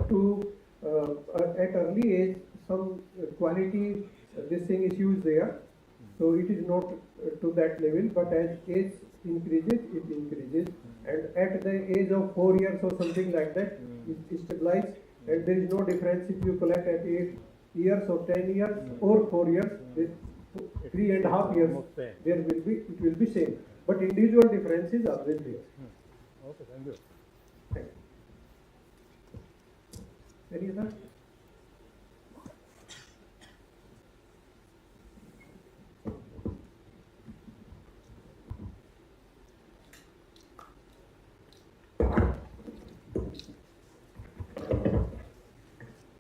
to at early age some quality this thing is used there, so it is not to that level, but as age increases it increases, and at the age of 4 years or something like that it stabilizes, and there is no difference if you collect at 8 years or 10 years or 4 years. 3.5 years there will be, it will be same, but individual differences are always there. Okay, thank you. Thank you. Any other?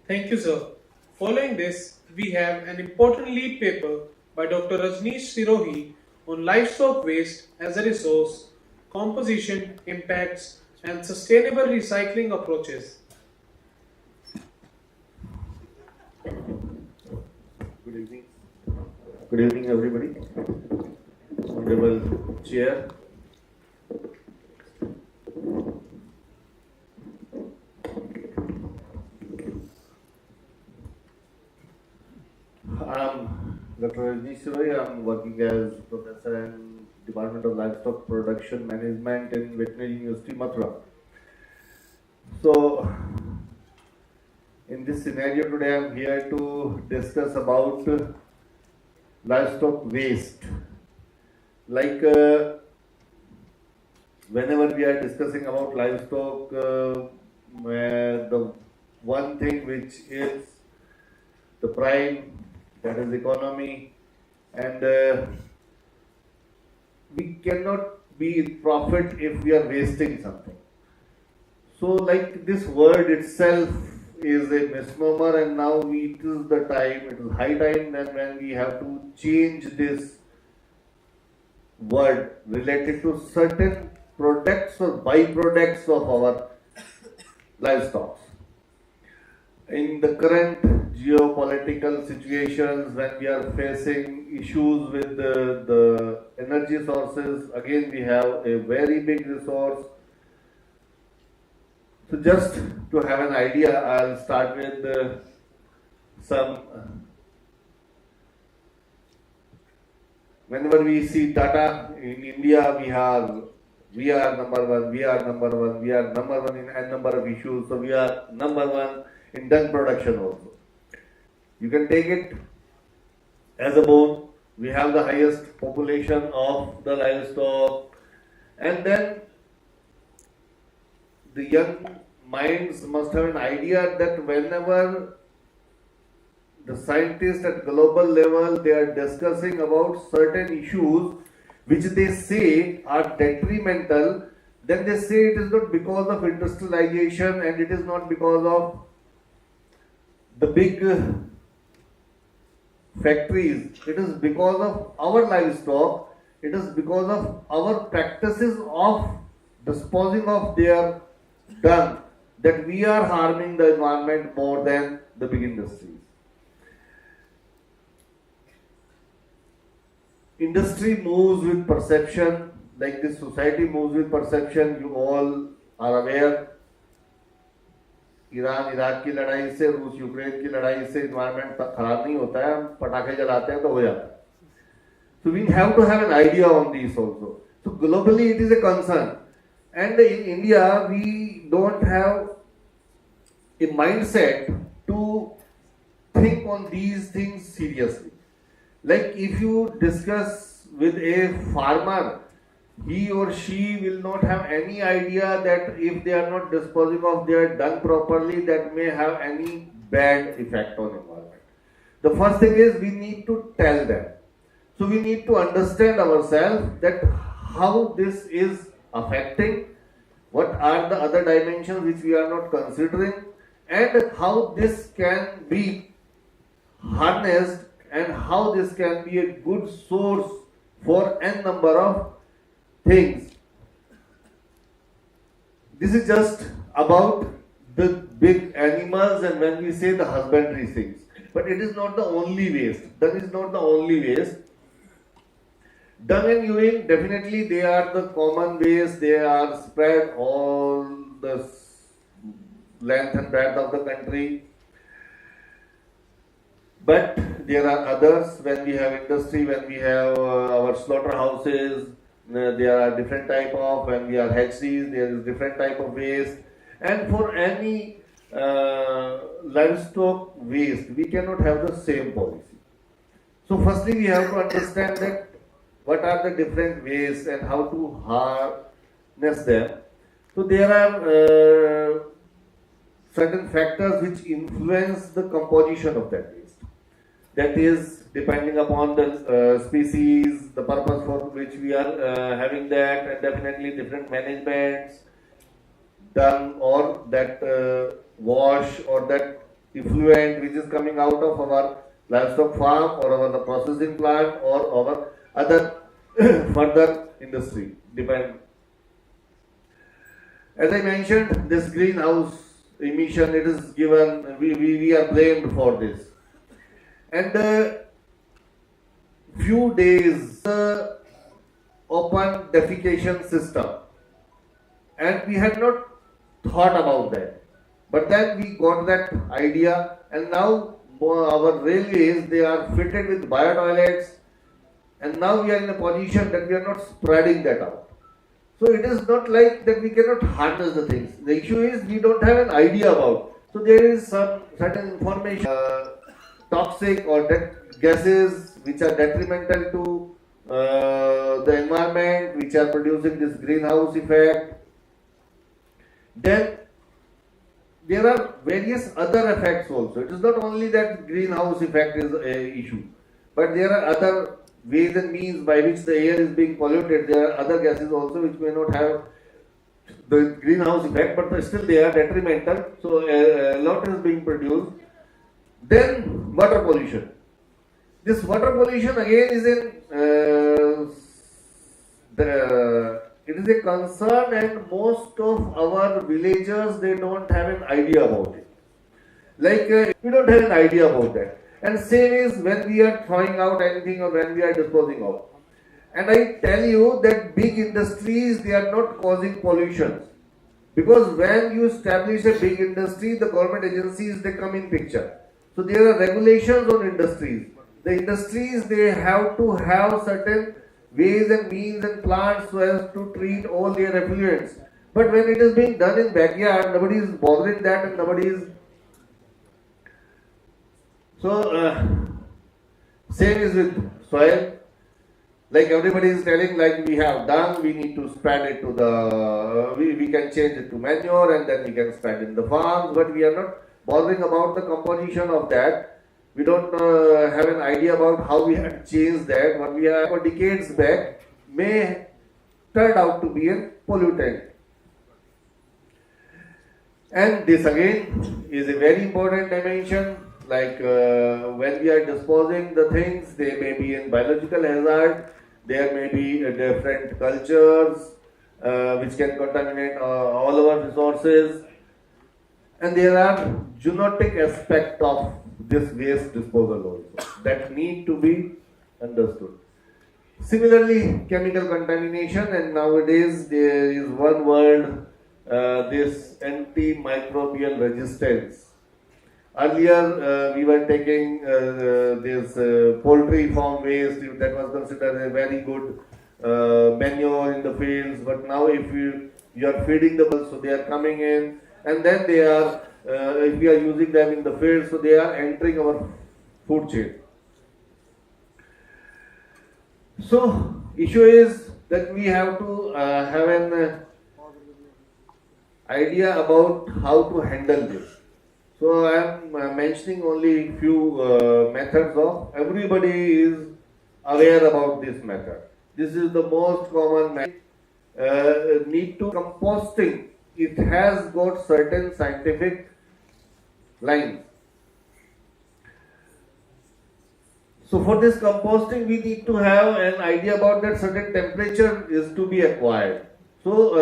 Thank you, sir. Following this, we have an important lead paper by Dr. Rajneesh Sirohi on livestock waste as a resource, composition, impacts, and sustainable recycling approaches. Good evening. Good evening, everybody. Honorable Chair. I'm Dr. Rajneesh Sirohi. I'm working as Professor in Department of Livestock Production Management in Veterinary University, Mathura. So, in this scenario today, I'm here to discuss about livestock waste. Like whenever we are discussing about livestock, the one thing which is the prime, that is economy, and we cannot be in profit if we are wasting something. So, like this word itself is a misnomer, and now it is the time, it is high time then when we have to change this word related to certain products or byproducts of our livestock. In the current geopolitical situations, when we are facing issues with the energy sources, again we have a very big resource. So just to have an idea, I'll start with some. Whenever we see data in India, we are number one, we are number one, we are number one in n number of issues. So we are number one in dung production also. You can take it as a bone. We have the highest population of the livestock, and then the young minds must have an idea that whenever the scientists at global level they are discussing about certain issues which they say are detrimental, then they say it is not because of industrialization and it is not because of the big factories, it is because of our livestock, it is because of our practices of disposing of their dung that we are harming the environment more than the big industries. Industry moves with perception, like this society moves with perception. You all are aware. Iran Iraq की लड़ाई से, रूस Ukraine की लड़ाई से environment खराब नहीं होता है, हम पटाखे जलाते हैं तो हो जाता है. So we have to have an idea on these also. So globally it is a concern, and in India we don't have a mindset to think on these things seriously. Like if you discuss with a farmer, he or she will not have any idea that if they are not disposing of their dung properly, that may have any bad effect on environment. The first thing is we need to tell them. So we need to understand ourselves that how this is affecting, what are the other dimensions which we are not considering, and how this can be harnessed and how this can be a good source for n number of things. This is just about the big animals and when we say the husbandry things. But it is not the only waste. That is not the only waste. Dung and urine, definitely they are the common waste. They are spread all the length and breadth of the country. But there are others. When we have industry, when we have our slaughterhouses, there are different type of. When we are hatcheries, there is different type of waste. And for any livestock waste, we cannot have the same policy. So firstly, we have to understand that what are the different ways and how to harness them. So there are certain factors which influence the composition of that waste. That is depending upon the species, the purpose for which we are having that, and definitely different managements done, or that wash or that effluent which is coming out of our livestock farm or our the processing plant or our other further industry. Depend. As I mentioned, this greenhouse emission, it is given, we are blamed for this. And few days open defecation system, and we had not thought about that, but then we got that idea, and now our railways, they are fitted with bio toilets, and now we are in a position that we are not spreading that out. So it is not like that we cannot harness the things. The issue is we don't have an idea about. So there is some certain information, toxic or gases which are detrimental to the environment, which are producing this greenhouse effect. Then there are various other effects also. It is not only that greenhouse effect is a issue, but there are other ways and means by which the air is being polluted. There are other gases also which may not have the greenhouse effect, but still they are detrimental. So a lot is being produced. Then water pollution. This water pollution again is it is a concern, and most of our villagers, they don't have an idea about it. Like we don't have an idea about that. And same is when we are throwing out anything or when we are disposing of. And I tell you that big industries, they are not causing pollution. Because when you establish a big industry, the government agencies, they come in picture. So there are regulations on industries. The industries, they have to have certain ways and means and plants so as to treat all their effluents. But when it is being done in backyard, nobody is bothering that, and nobody is. So same is with soil. Like everybody is telling, like we have dung, we need to spread it to the, we can change it to manure, and then we can spread it in the farms, but we are not bothering about the composition of that. We don't have an idea about how we had changed that. What we have for decades back may turn out to be a pollutant. And this again is a very important dimension. Like when we are disposing the things, they may be in biological hazard. There may be different cultures which can contaminate all our resources. And there are genetic aspects of this waste disposal also that need to be understood. Similarly, chemical contamination, and nowadays there is one word, this antimicrobial resistance. Earlier we were taking this poultry farm waste that was considered a very good manure in the fields, but now if you are feeding the birds, so they are coming in, and then they are, if we are using them in the field, so they are entering our food chain. So issue is that we have to have an idea about how to handle this. So I am mentioning only few methods of. Everybody is aware about this method. This is the most common method. Need to composting. It has got certain scientific lines. So for this composting, we need to have an idea about that certain temperature is to be acquired. So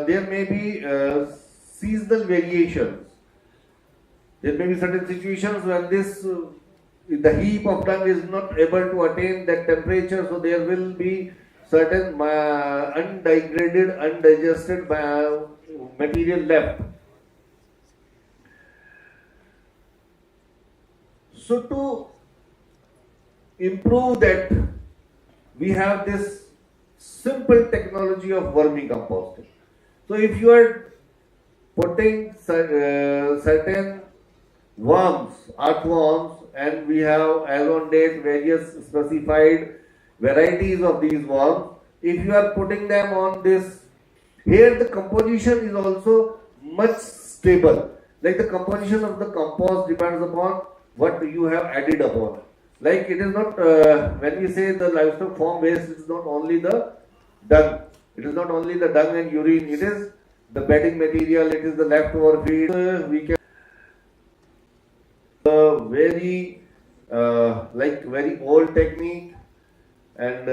there may be seasonal variations. There may be certain situations when this the heap of dung is not able to attain that temperature, so there will be certain undegraded, undigested material left. So to improve that, we have this simple technology of vermicomposting. So if you are putting certain worms, earthworms, and we have as on date various specified varieties of these worms. If you are putting them on this, here the composition is also much stable. Like the composition of the compost depends upon what you have added upon. Like it is not, when we say the livestock farm waste, it is not only the dung. It is not only the dung and urine, it is the bedding material, it is the leftover feed. We can very like very old technique, and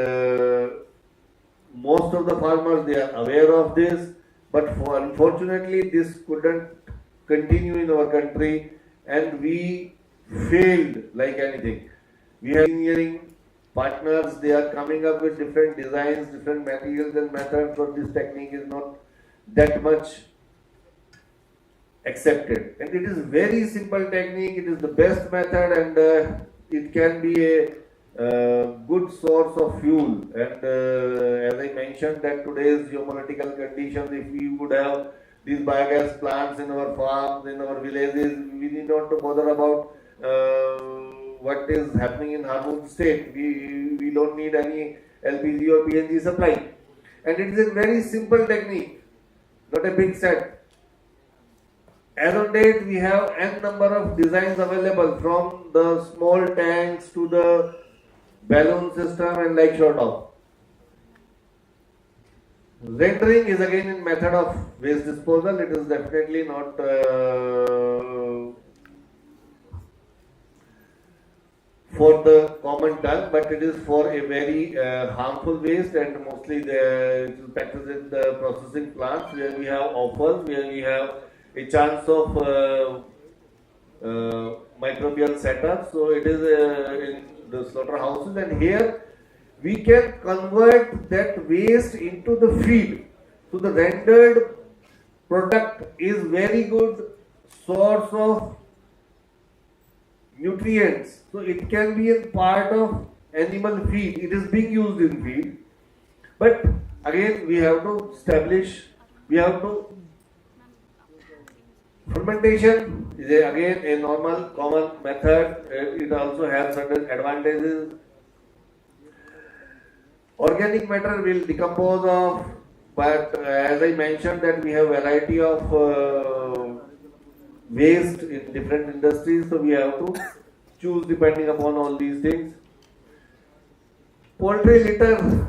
most of the farmers they are aware of this, but unfortunately this couldn't continue in our country, and we failed like anything. We have engineering partners, they are coming up with different designs, different materials and methods, but this technique is not that much accepted, and it is very simple technique, it is the best method, and it can be a good source of fuel. And as I mentioned that today's geopolitical conditions, if we would have these biogas plants in our farms, in our villages, we need not to bother about what is happening in Harmon state. We don't need any LPG or PNG supply, and it is a very simple technique, not a big set. As on date, we have n number of designs available, from the small tanks to the balloon system and like sort of. Rendering is again in method of waste disposal. It is definitely not for the common dung, but it is for a very harmful waste, and mostly it is practiced in the processing plants where we have offals, where we have a chance of microbial setup. So it is in the slaughterhouses, and here we can convert that waste into the feed. So the rendered product is very good source of nutrients. So it can be a part of animal feed. It is being used in feed. But again, we have to establish, we have to fermentation is again a normal common method. It also has certain advantages. Organic matter will decompose of, but as I mentioned that we have variety of waste in different industries, so we have to choose depending upon all these things. Poultry litter,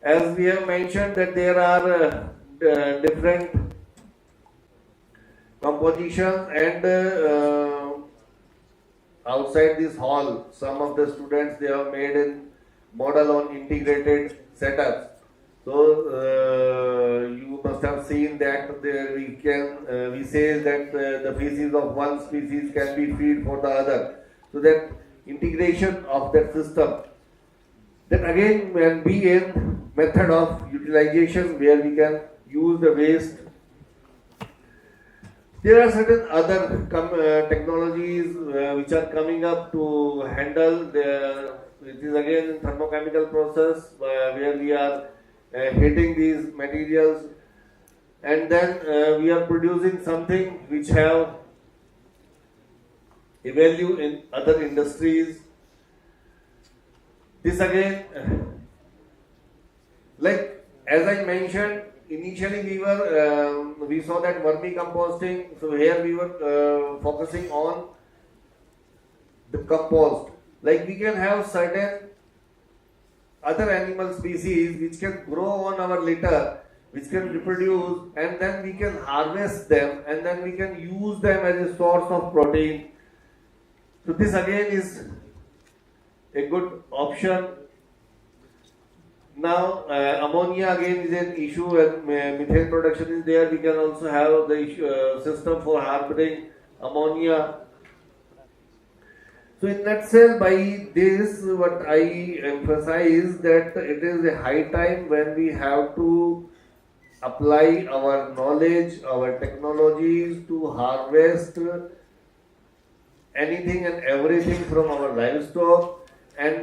as we have mentioned that there are different composition, and outside this hall some of the students they have made a model on integrated setups. So you must have seen that there we say that the feces of one species can be feed for the other, so that integration of that system, that again can be a method of utilization where we can use the waste. There are certain other technologies which are coming up to handle it is again in thermochemical process where we are heating these materials, and then we are producing something which have a value in other industries. This again, like as I mentioned, initially we saw that vermicomposting. So here we were focusing on the compost. Like we can have certain other animal species which can grow on our litter, which can reproduce, and then we can harvest them, and then we can use them as a source of protein. So this again is a good option. Now ammonia again is an issue, and methane production is there. We can also have the system for harboring ammonia. So in nutshell, by this what I emphasize that it is a high time when we have to apply our knowledge, our technologies to harvest anything and everything from our livestock. And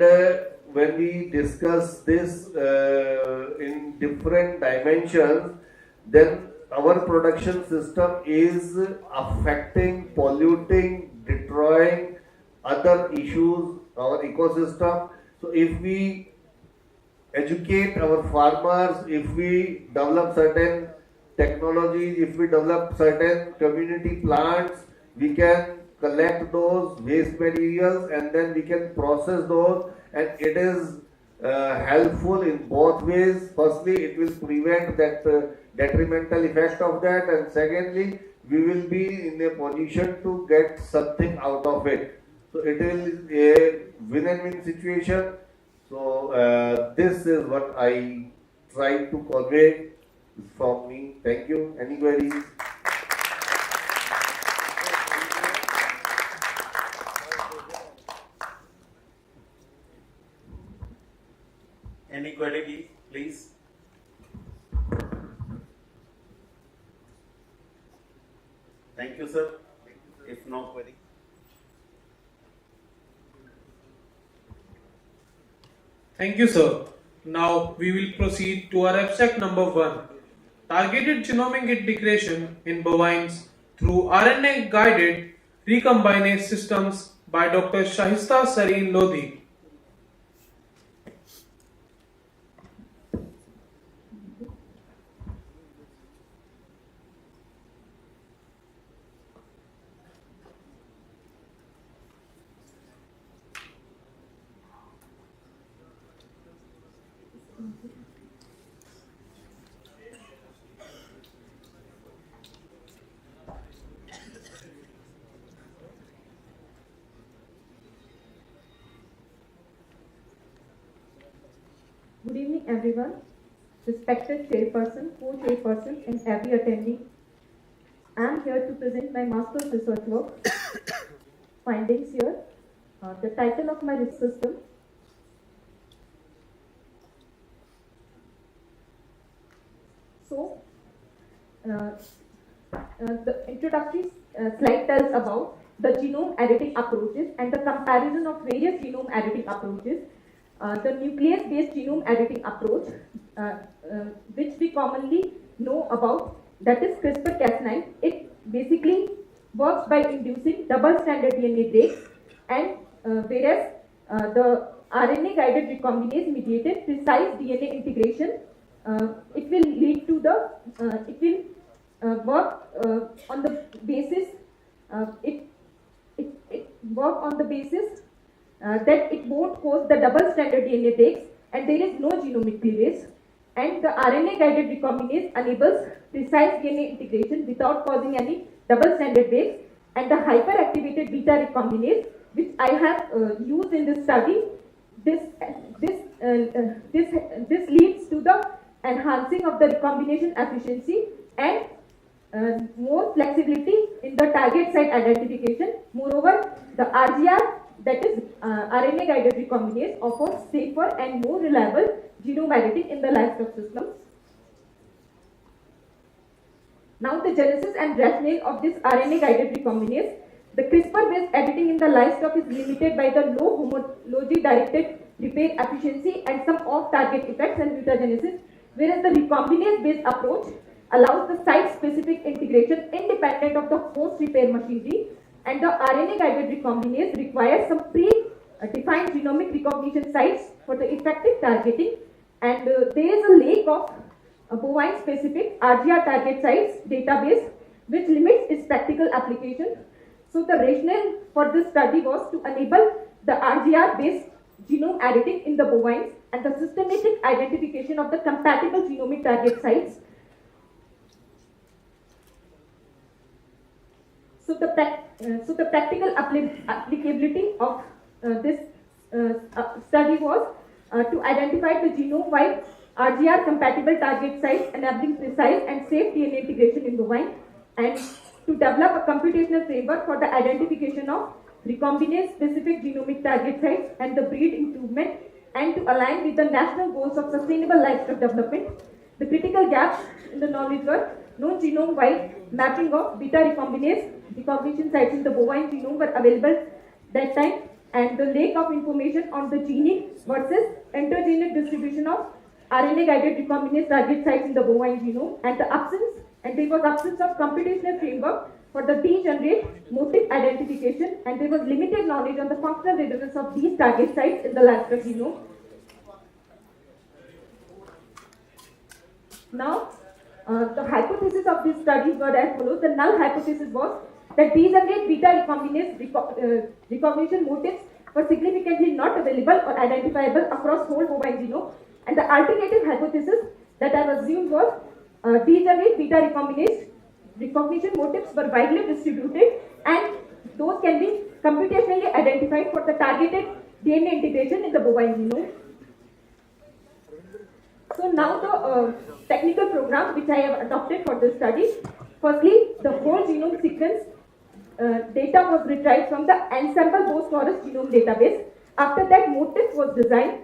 when we discuss this in different dimensions, then our production system is affecting, polluting, destroying other issues, our ecosystem. So if we educate our farmers, if we develop certain technologies, if we develop certain community plants, we can collect those waste materials and then we can process those, and it is helpful in both ways. Firstly, it will prevent that detrimental effect of that, and secondly, we will be in a position to get something out of it. So it is a win-win situation. So this is what I try to convey from me. Thank you. Anybody? Any query, please? Thank you, sir. If no query. Thank you, sir. Now we will proceed to our abstract number 1. Targeted genomic integration in bovines through RNA guided recombinase systems by Dr. Shahista Sareen Lodhi. Good evening, everyone. Respected chairperson, co-chairperson, and every attendee. I am here to present my master's research work findings here. The title of my research system. So, the introductory slide tells about the genome editing approaches and the comparison of various genome editing approaches. The nuclease-based genome editing approach, which we commonly know about, that is CRISPR-Cas9. It basically works by inducing double-stranded DNA breaks, and whereas the RNA-guided recombinase mediated precise DNA integration, it will lead to the, it will work on the basis, it work on the basis that it won't cause the double-stranded DNA breaks, and there is no genomic cleavage, and the RNA-guided recombinase enables precise DNA integration without causing any double-stranded breaks, and the hyperactivated beta recombinase, which I have used in this study, this leads to the enhancing of the recombination efficiency and more flexibility in the target site identification. Moreover, the RGR, that is RNA guided recombinase, offers safer and more reliable genome editing in the livestock systems. Now the genesis and rationale of this RNA guided recombinase. The CRISPR based editing in the livestock is limited by the low homology directed repair efficiency and some off target effects and mutagenesis, whereas the recombinase based approach allows the site specific integration independent of the host repair machinery, and the RNA guided recombinase requires some pre-defined genomic recognition sites for the effective targeting, and there is a lack of bovine specific RGR target sites database which limits its practical application. So the rationale for this study was to enable the RGR based genome editing in the bovines and the systematic identification of the compatible genomic target sites. So the practical applicability of this study was to identify the genome-wide RGR compatible target sites enabling precise and safe DNA integration in bovine, and to develop a computational framework for the identification of recombinase specific genomic target sites and the breed improvement, and to align with the national goals of sustainable livestock development. The critical gaps in the knowledge were non-genome-wide mapping of beta recombinase recognition sites in the bovine genome were available that time, and the lack of information on the genic versus intergenic distribution of RNA-guided recombinase target sites in the bovine genome, and there was absence of computational framework for the degenerate motif identification, and there was limited knowledge on the functional resonance of these target sites in the livestock genome. Now, the hypothesis of these studies were as follows. The null hypothesis was that degenerate beta recombinase recognition motifs were significantly not available or identifiable across whole bovine genome, and the alternative hypothesis that I assumed was degenerate beta recombinase recognition motifs were widely distributed, and those can be computationally identified for the targeted DNA integration in the bovine genome. So now the technical program which I have adopted for this study. Firstly, the whole genome sequence data was retrieved from the ensemble Bose-Forrest genome database. After that, motif was designed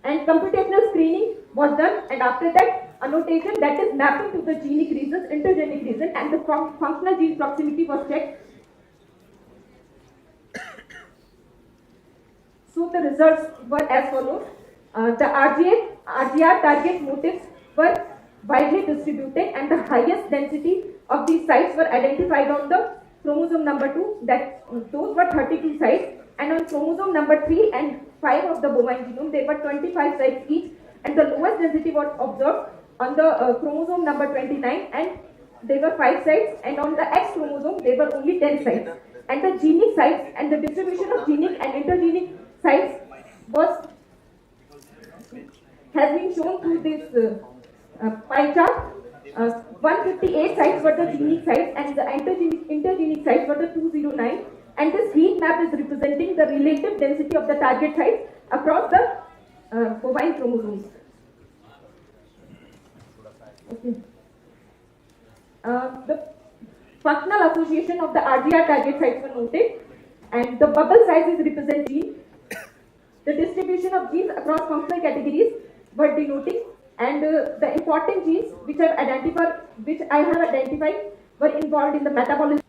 and computational screening was done, and after that, annotation, that is mapping to the genic regions, intergenic region, and the functional gene proximity was checked. So the results were as follows. The RGR target motifs were widely distributed, and the highest density of these sites were identified on the chromosome number 2, those were 32 sites, and on chromosome number 3 and 5 of the bovine genome, there were 25 sites each, and the lowest density was observed on the chromosome number 29, and there were 5 sites, and on the X chromosome, there were only 10 sites. And the genic sites and the distribution of genic and intergenic sites has been shown through this pie chart. 158 sites were the genic sites, and the intergenic sites were the 209. And this heat map is representing the relative density of the target sites across the bovine chromosomes. Okay. The functional association of the RGR target sites were noted, and the bubble sizes represent gene. The distribution of genes across functional categories were denoting, and the important genes which I have identified were involved in the metabolism.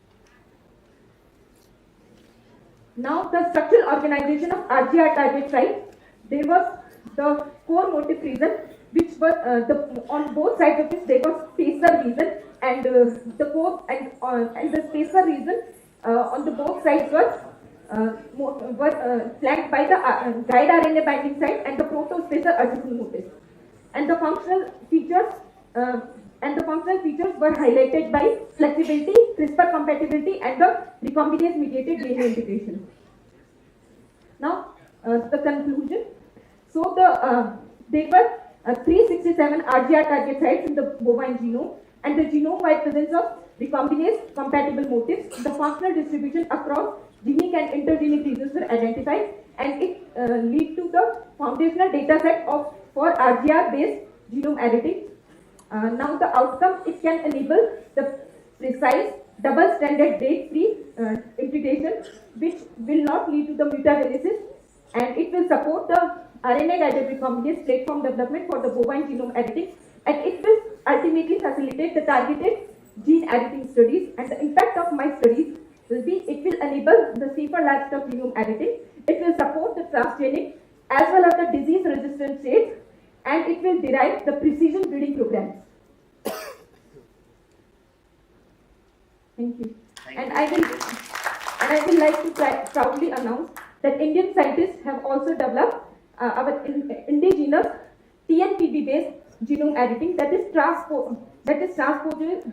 Now, the structural organization of RGR target site, there was the core motif region, which was on both sides of it there was spacer region, and the core and the spacer region on the both sides were flanked by the guide RNA binding site and the protospacer adjacent motif. And the functional features were highlighted by flexibility, CRISPR compatibility, and the recombinase mediated DNA integration. Now, the conclusion. So there were 367 RGR target sites in the bovine genome, and the genome-wide presence of recombinase compatible motifs. The functional distribution across genic and intergenic regions were identified, and it lead to the foundational data set for RGR-based genome editing. Now the outcome, it can enable the precise double-stranded break-free integration, which will not lead to the mutagenesis, and it will support the RNA-guided recombinase platform development for the bovine genome editing, and it will ultimately facilitate the targeted gene editing studies. And the impact of my studies will be, it will enable the safer livestock genome editing, it will support the transgenic as well as the disease-resistant states, and it will derive the precision breeding programs. Thank you. And I will like to proudly announce that Indian scientists have also developed our indigenous TNPB-based genome editing, that is transposes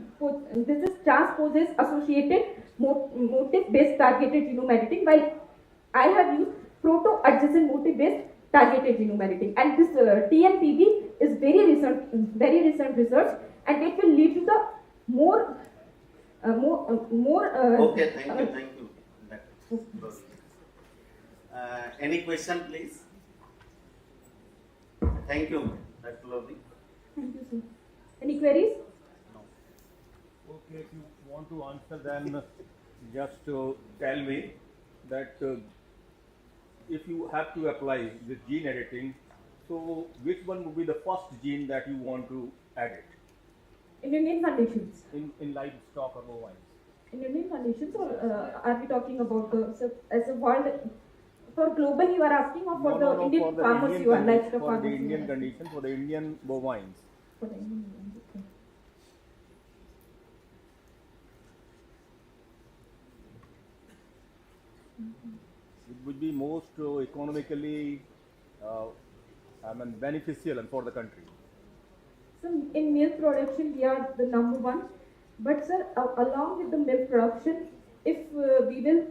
associated motif-based targeted genome editing, while I have used proto-adjacent motif-based targeted genome editing. And this TNPB is very recent research, and it will lead to the more. Okay, thank you. Any question, please? Thank you, Dr. Lovely. Thank you, sir. Any queries? No. Okay, if you want to answer, then just tell me that if you have to apply this gene editing, so which one would be the first gene that you want to edit In Indian conditions. in livestock or bovines? In Indian conditions, or are we talking about the as a world? For global, you are asking, or for the Indian for the farmers, Indian you are livestock for the farmers? Indian condition, for the Indian bovines. For the Indian, okay. It would be most economically, beneficial for the country. So in milk production, we are the number one. But sir, along with the milk production, if we will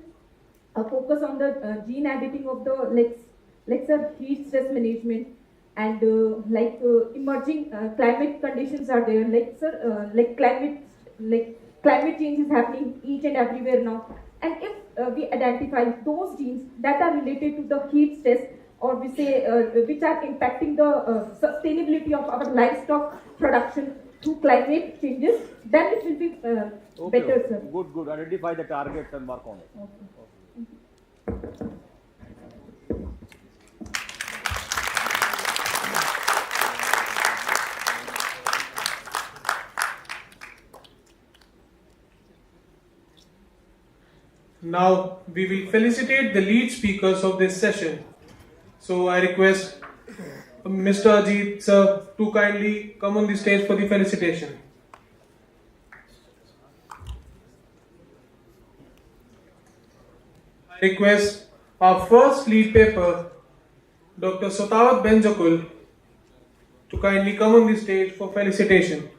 focus on the gene editing of the sir, heat stress management, and emerging climate conditions are there, climate change is happening each and everywhere now, and if we identify those genes that are related to the heat stress, or we say which are impacting the sustainability of our livestock production through climate changes, then it will be better, sir. Good. Identify the targets and work on it. Okay. Now we will felicitate the lead speakers of this session. So I request Mr. Ajit sir to kindly come on the stage for the felicitation. I request our first lead paper, Dr. Sotawat Benjakul, to kindly come on the stage for felicitation.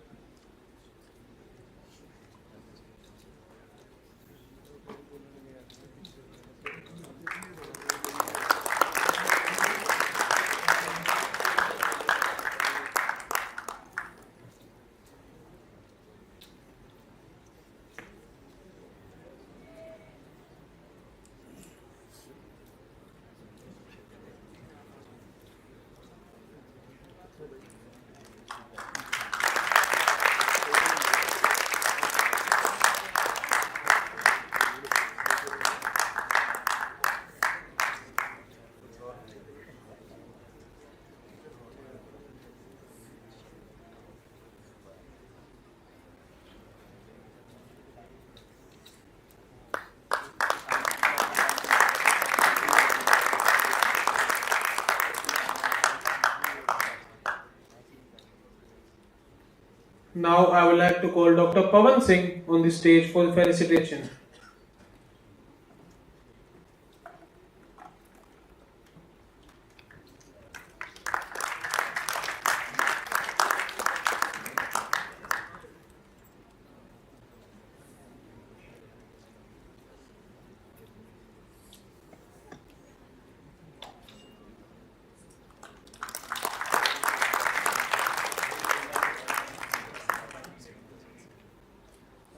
Now I would like to call Dr. Pawan Singh on the stage for the felicitation.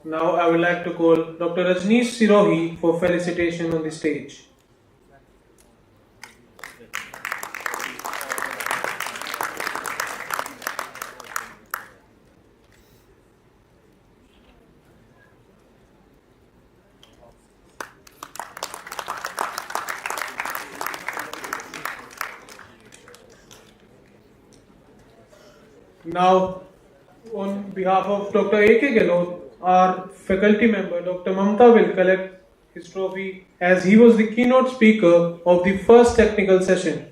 Now I would like to call Dr. Rajneesh Sirohi for felicitation on the stage. Now, on behalf of Dr. A.K. Gehlot, our faculty member Dr. Mamta will collect his trophy as he was the keynote speaker of the first technical session.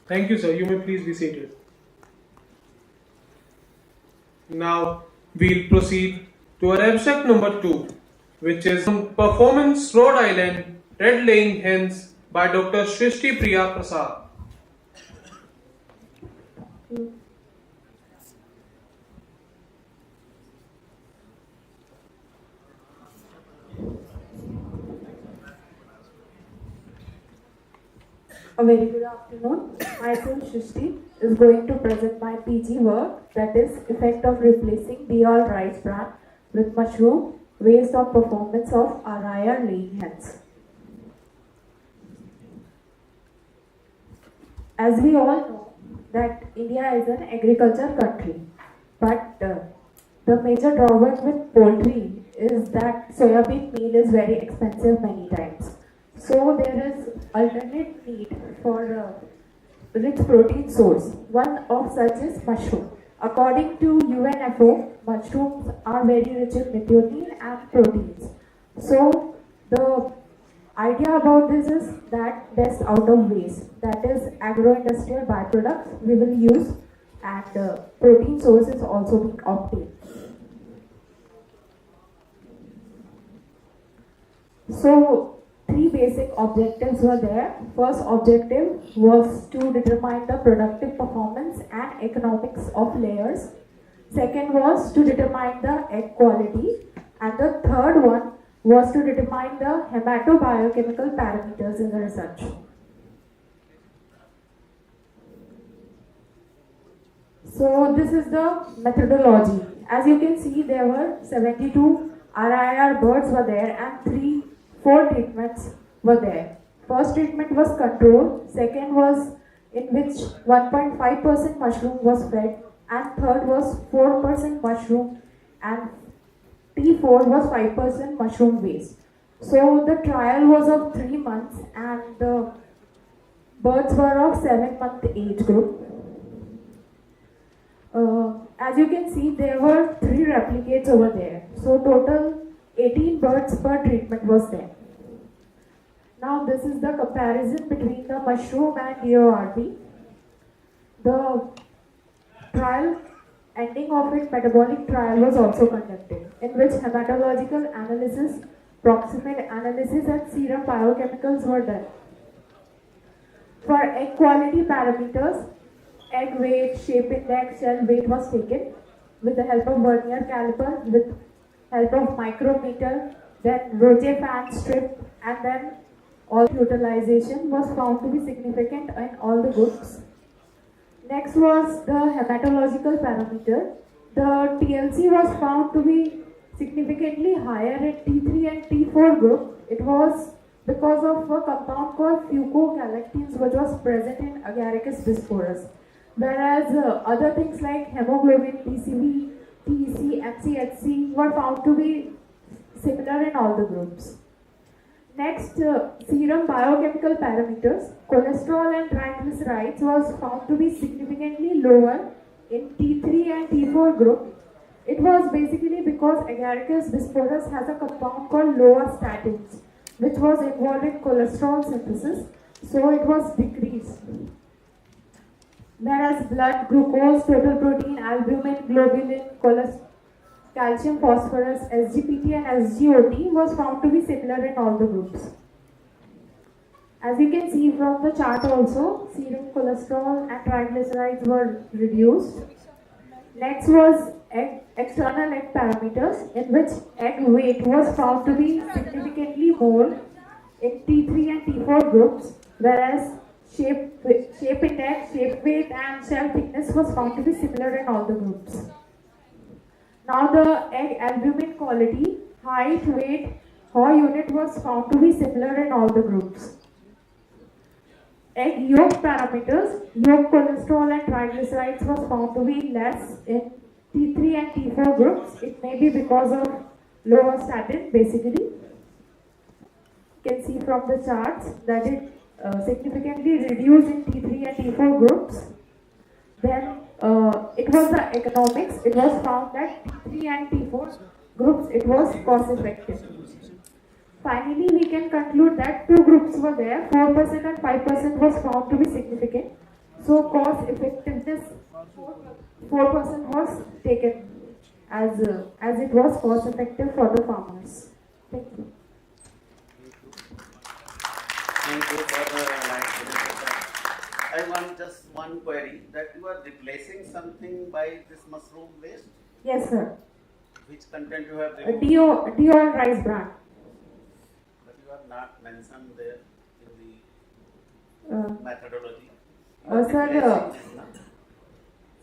Thank you, sir. You may please be seated. Now we'll proceed to our abstract number 2, which is on Performance Rhode Island Red Laying Hens by Dr. Shrishti Priya Prasad. A very good afternoon. Myself Shrishti is going to present my PG work, that is effect of replacing Diol rice bran with mushroom, waste of performance of Araya laying hens. As we all know, that India is an agriculture country, but the major drawback with poultry is that soybean meal is very expensive many times. So there is alternate need for rich protein source. One of such is mushroom. According to UNFO, mushrooms are very rich in methionine and proteins. So the idea about this is that best out of waste, that is agro-industrial byproducts we will use, and protein sources also being obtained. So three basic objectives were there. First objective was to determine the productive performance and economics of layers. Second was to determine the egg quality, and the third one was to determine the hematobiochemical parameters in the research. So this is the methodology. As you can see, there were 72 RIR birds were there and 4 treatments were there. First treatment was control, second was in which 1.5% mushroom was fed, and third was 4% mushroom, and T4 was 5% mushroom waste. So the trial was of 3 months and the birds were of 7-month age group. As you can see, there were 3 replicates over there. So total 18 birds per treatment was there. Now this is the comparison between the mushroom and DORB. The trial, ending of it, metabolic trial was also conducted, in which hematological analysis, proximal analysis and serum biochemicals were done. For egg quality parameters, egg weight, shape index, shell weight was taken with the help of vernier caliper, with help of micrometer, then Roche fan strip, and then all utilization was found to be significant in all the groups. Next was the hematological parameter. The TLC was found to be significantly higher in T3 and T4 group. It was because of a compound called fucogalactins which was present in Agaricus bisporus. Whereas other things like hemoglobin, TCB, TEC, MCHC were found to be similar in all the groups. Next, serum biochemical parameters. Cholesterol and triglycerides was found to be significantly lower in T3 and T4 group. It was basically because Agaricus bisporus has a compound called loastatins, which was involved in cholesterol synthesis, so it was decreased. Whereas blood glucose, total protein, albumin, globulin, calcium, phosphorus, SGPT and SGOT was found to be similar in all the groups. As you can see from the chart also, serum cholesterol and triglycerides were reduced. Next was external egg parameters, in which egg weight was found to be significantly more in T3 and T4 groups, whereas shape index, shape weight and shell thickness was found to be similar in all the groups. Now the egg albumin quality, height, weight, HOI unit was found to be similar in all the groups. Egg yolk parameters, yolk cholesterol and triglycerides was found to be less in T3 and T4 groups. It may be because of lower statin basically. You can see from the charts that it significantly reduced in T3 and T4 groups. Then it was the economics. It was found that T3 and T4 groups, it was cost effective. Finally, we can conclude that 2 groups were there, 4% and 5% was found to be significant. So cost effectiveness, 4% was taken as it was cost effective for the farmers. Thank you. Thank you for the elaboration. I want just one query, that you are replacing something by this mushroom waste. Yes, sir. Which content you have removed? Dior rice bran. But you have not mentioned there in the methodology.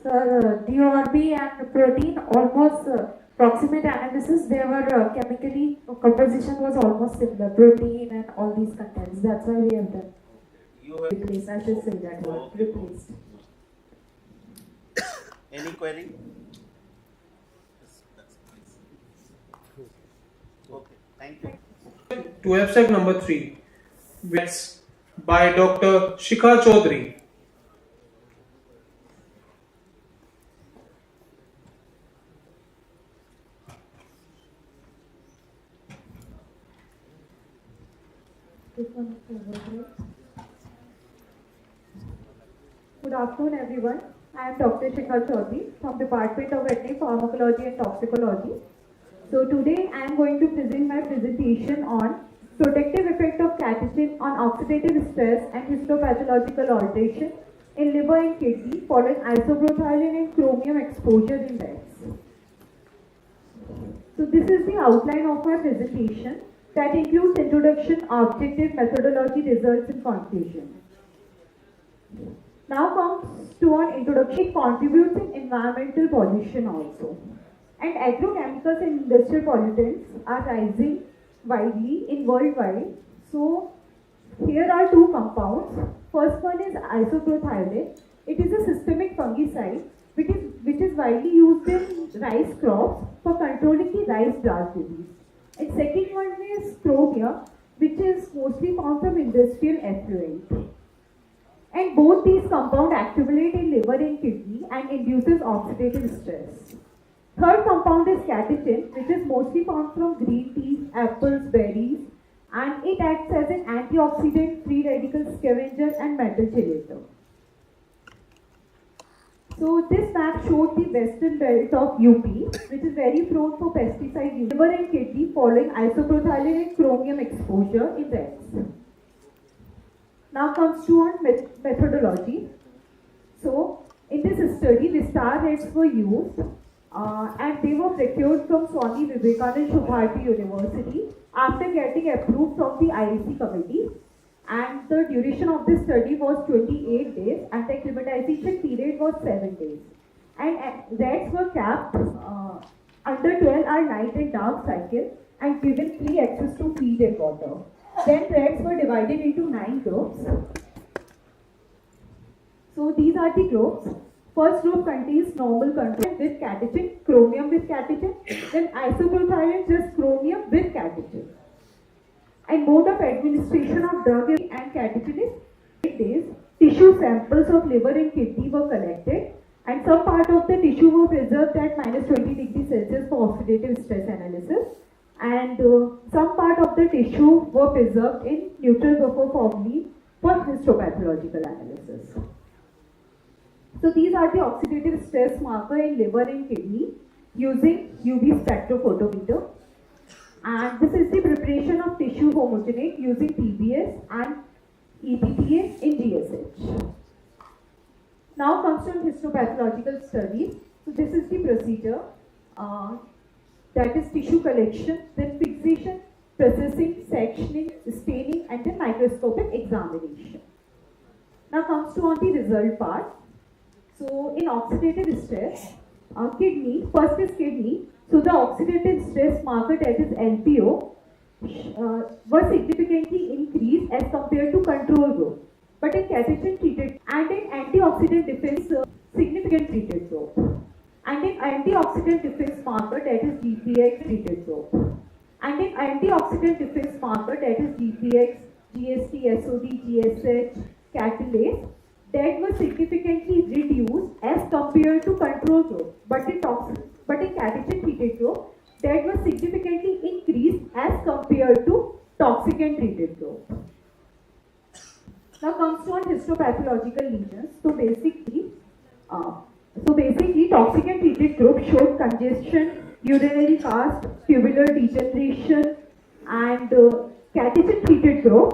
Sir, DORB and protein, almost proximate analysis, they were chemically, composition was almost similar, protein and all these contents. That's why we have done. You have Replaced, I should say that word, replaced. Any query? Okay, thank you. To abstract number 3, that's by Dr. Shikha Chaudhary. Good afternoon, everyone. I am Dr. Shikha Chaudhary from Department of Veterinary Pharmacology and Toxicology. So today I am going to present my presentation on protective effect of catechin on oxidative stress and histopathological alteration in liver and kidney following isoprothyolin and chromium exposure in rats. So this is the outline of my presentation that includes introduction, objective, methodology, results and conclusion. Now comes to an introduction. It contributes in environmental pollution also. And agrochemicals and industrial pollutants are rising widely in worldwide. So here are two compounds. First one is isoprothyolin. It is a systemic fungicide which is widely used in rice crops for controlling the rice blast disease. And second one is chromium, which is mostly found from industrial effluent. And both these compounds accumulate in liver and kidney and induces oxidative stress. Third compound is catechin, which is mostly found from green tea, apples, berries, and it acts as an antioxidant, free radical scavenger, and metal chelator. So this map showed the western belt of UP, which is very prone for pesticide use, liver and kidney following isoprothyolin and chromium exposure in rats. Now comes to our methodology. So in this study, the star rats were used and they were procured from Swami Vivekananda Shubharti University after getting approved from the IEC committee. And the duration of this study was 28 days and the acclimatization period was 7 days. And rats were kept under 12-hour night and dark cycle and given free access to feed and water. Then rats were divided into 9 groups. So these are the groups. First group contains normal control with catechin, chromium with catechin, then isoprothyolin just chromium with catechin. And mode of administration of drug and catechin is 8 days. Tissue samples of liver and kidney were collected and some part of the tissue were preserved at -20 degrees Celsius for oxidative stress analysis. And some part of the tissue were preserved in neutral buffer formalin for histopathological analysis. So these are the oxidative stress marker in liver and kidney using UV spectrophotometer. And this is the preparation of tissue homogenate using TBS and ETPA in GSH. Now comes to histopathological studies. So this is the procedure. That is tissue collection, then fixation, processing, sectioning, staining, and then microscopic examination. Now comes to on the result part. So in oxidative stress, kidney, first is kidney. So the oxidative stress marker, that is LPO, was significantly increased as compared to control group. But in catechin treated and in antioxidant defense significant treated group. And in antioxidant defense marker, that is GPX treated group. And in antioxidant defense marker, that is GPX, GST, SOD, GSH, catalase, that was significantly reduced as compared to control group. But in catechin treated group, that was significantly increased as compared to toxicant treated group. Now comes to on histopathological lesions. So basically, toxicant treated group showed congestion, urinary cast, tubular degeneration, and catechin treated group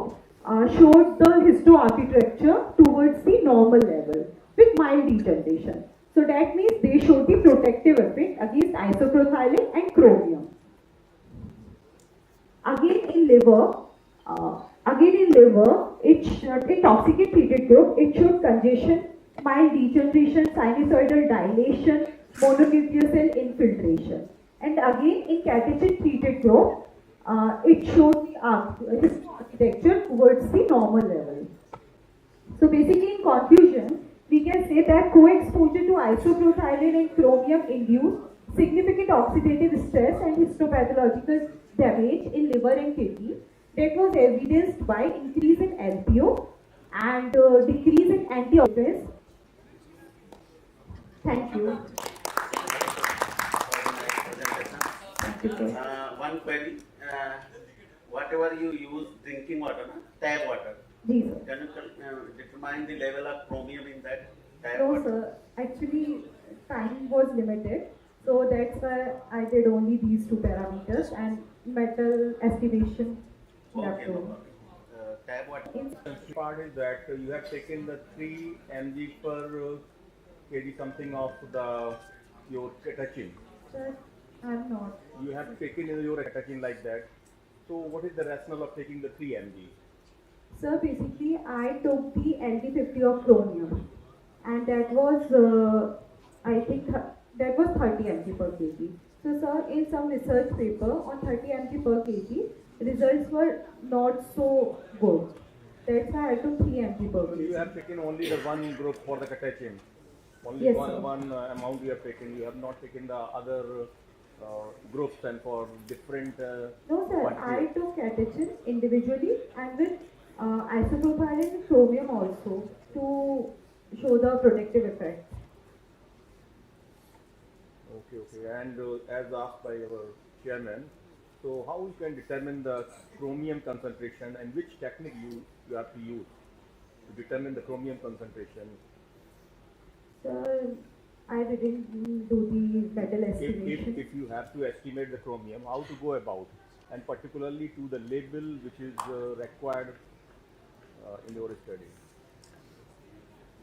showed the histoarchitecture towards the normal level with mild degeneration. So that means they showed the protective effect against isoprothyolin and chromium. Again in liver, in toxicant treated group, it showed congestion, mild degeneration, sinusoidal dilation, mononuclear cell infiltration. And again in catechin treated group, it showed the architecture towards the normal level. So basically in conclusion, we can say that co-exposure to isopropyl and chromium induced significant oxidative stress and histopathological damage in liver and kidney that was evidenced by increase in LPO and decrease in antioxidants. Thank you. Thank you, sir. One query. Whatever you use drinking water, na? Tap water. Ji, sir. Can you determine the level of chromium in that tap No, water? sir. Actually, time was limited, so that's why I did only these two parameters and metal estimation left Okay, no over. problem. Tap water. In- Part is that you have taken the 3 mg per kg something of your catechin. Sir, I'm not. You have taken your catechin like that. So what is the rationale of taking the 3 mg? Sir, basically, I took the LD50 of chromium, and that was, I think, that was 30 mg per kg. So, sir, in some research paper on 30 mg per kg, results were not so good. That's why I took 3 mg per So you kg. have taken only the one group for the catechin. Only Yes, one, sir. one amount you have taken. You have not taken the other groups and for different. No, sir, I quantity. took catechin individually and with isopropyl and chromium also to show the protective effect. Okay. And as asked by our chairman, so how you can determine the chromium concentration and which technique you have to use to determine the chromium concentration? Sir, I didn't do the metal estimation. If you have to estimate the chromium, how to go about, and particularly to the label which is required in your study.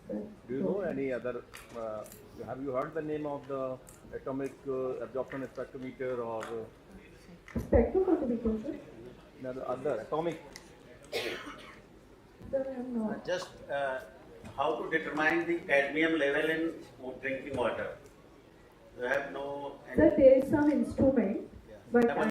Sir, Do you know any other? Have you heard the name of the atomic absorption spectrometer or spectrophotometer, sir? the other atomic? Sir, I'm not. Just how to determine the cadmium level in drinking water. You have no. Sir, there is some instrument, but Yeah.